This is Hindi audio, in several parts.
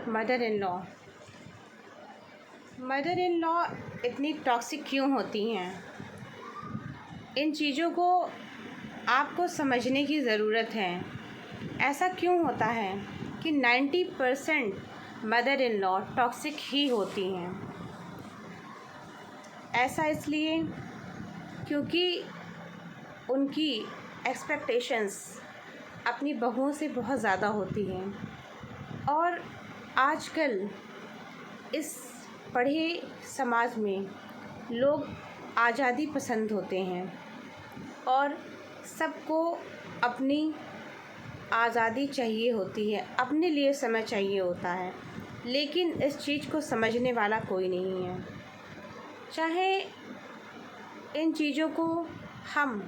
मदर इन लॉ इतनी टॉक्सिक क्यों होती हैं? इन चीज़ों को आपको समझने की ज़रूरत है। ऐसा क्यों होता है कि 90% मदर इन लॉ टॉक्सिक ही होती हैं? ऐसा इसलिए क्योंकि उनकी एक्सपेक्टेशंस अपनी बहुओं से बहुत ज़्यादा होती हैं और आजकल इस पढ़े समाज में लोग आज़ादी पसंद होते हैं और सबको अपनी आज़ादी चाहिए होती है, अपने लिए समय चाहिए होता है, लेकिन इस चीज़ को समझने वाला कोई नहीं है। चाहे इन चीज़ों को हम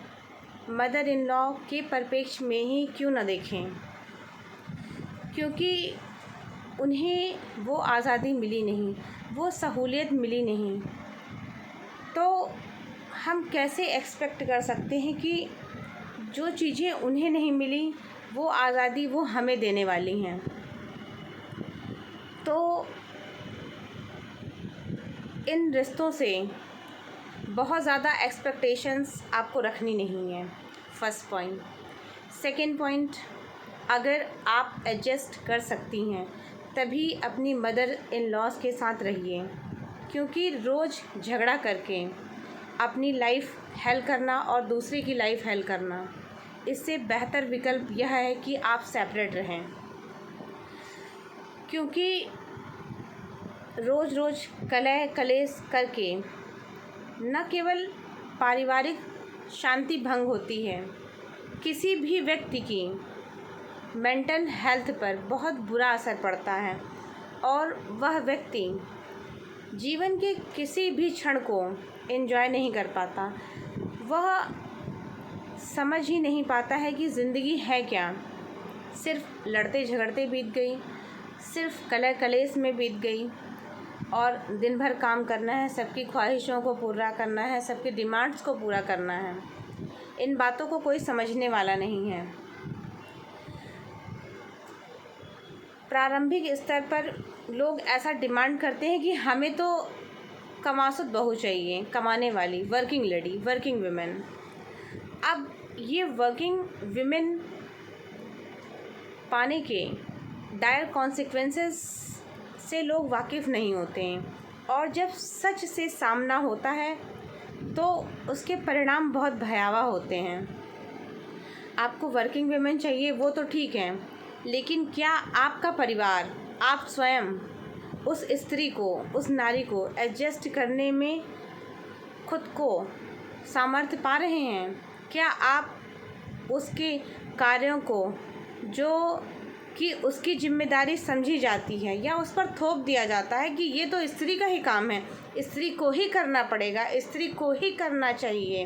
मदर इन लॉ के परिप्रेक्ष्य में ही क्यों न देखें, क्योंकि उन्हें वो आज़ादी मिली नहीं, वो सहूलियत मिली नहीं, तो हम कैसे एक्सपेक्ट कर सकते हैं कि जो चीज़ें उन्हें नहीं मिली वो आज़ादी वो हमें देने वाली हैं। तो इन रिश्तों से बहुत ज़्यादा एक्सपेक्टेशंस आपको रखनी नहीं है, फर्स्ट पॉइंट। सेकंड पॉइंट, अगर आप एडजस्ट कर सकती हैं तभी अपनी मदर इन लॉज़ के साथ रहिए, क्योंकि रोज़ झगड़ा करके अपनी लाइफ हेल करना और दूसरे की लाइफ हेल करना, इससे बेहतर विकल्प यह है कि आप सेपरेट रहें। क्योंकि रोज़ रोज़ कलह कलेश करके न केवल पारिवारिक शांति भंग होती है, किसी भी व्यक्ति की मेंटल हेल्थ पर बहुत बुरा असर पड़ता है और वह व्यक्ति जीवन के किसी भी क्षण को एंजॉय नहीं कर पाता। वह समझ ही नहीं पाता है कि ज़िंदगी है क्या। सिर्फ लड़ते झगड़ते बीत गई, सिर्फ कलह कलेश में बीत गई और दिन भर काम करना है, सबकी ख्वाहिशों को पूरा करना है, सबकी डिमांड्स को पूरा करना है। इन बातों को कोई समझने वाला नहीं है। प्रारंभिक स्तर पर लोग ऐसा डिमांड करते हैं कि हमें तो कमासुत बहू चाहिए, कमाने वाली वर्किंग लेडी, वर्किंग वुमेन। अब ये वर्किंग वुमेन पाने के डायर कॉन्सिक्वेंसेस से लोग वाकिफ़ नहीं होते हैं और जब सच से सामना होता है तो उसके परिणाम बहुत भयावह होते हैं। आपको वर्किंग वुमेन चाहिए वो तो ठीक है, लेकिन क्या आपका परिवार, आप स्वयं उस स्त्री को, उस नारी को एडजस्ट करने में खुद को सामर्थ्य पा रहे हैं? क्या आप उसके कार्यों को जो कि उसकी जिम्मेदारी समझी जाती है या उस पर थोप दिया जाता है कि ये तो स्त्री का ही काम है, स्त्री को ही करना पड़ेगा, स्त्री को ही करना चाहिए,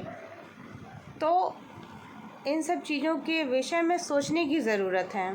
तो इन सब चीज़ों के विषय में सोचने की ज़रूरत है।